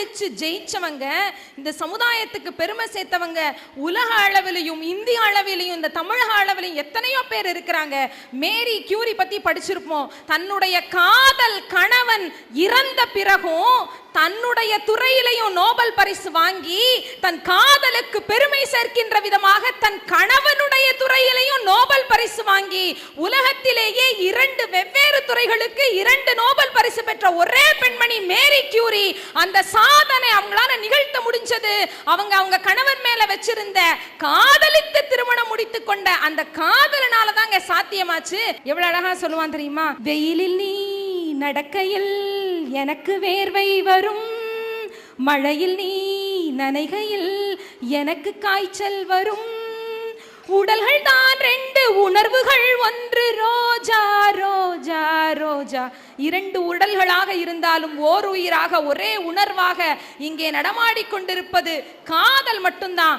காதலிச்சு ஜெயிச்சவங்க, இந்த சமுதாயத்துக்கு பெருமை சேர்த்தவங்க உலக அளவிலையும் இந்திய அளவிலையும் இந்த தமிழக அளவிலையும் எத்தனையோ பேர் இருக்கிறாங்க. மேரி கியூரி பத்தி படிச்சிருப்போம். தன்னுடைய காதல் கணவன் இறந்த பிறகும் தன்னுடைய துறையிலையும் நோபல் பரிசு வாங்கி தன் காதலுக்கு பெருமை சேர்க்கின்ற விதமாக தன் கணவனுடைய துறையிலையும் நோபல் பரிசு வாங்கி உலகத்திலேயே 2 வெவ்வேறு துறைகளுக்கு 2 நோபல் பரிசு பெற்ற ஒரே பெண்மணி மேரி கியூரி. அந்த சாதனை அவங்களால நிகழ்த்த முடிஞ்சது அவங்க கணவன் மேல வச்சிருந்த காதலித்து திருமணம் முடித்துக் கொண்ட அந்த காதலனால தாங்க சாத்தியமாச்சு. எவ்வளவு அழகா சொல்லுவான் தெரியுமா? வெயிலில் நீ நடக்கையில் எனக்கு வேர்வை வரும், மழையில் நீ நனைகையில் எனக்கு காய்ச்சல் வரும், உடல்கள் தான் 2 உணர்வுகள் ஒன்று ரோஜா ரோஜா ரோஜா. 2 உடல்களாக இருந்தாலும் ஓர் உயிராக ஒரே உணர்வாக இங்கே நடமாடிக்கொண்டிருப்பது காதல் மட்டும்தான்.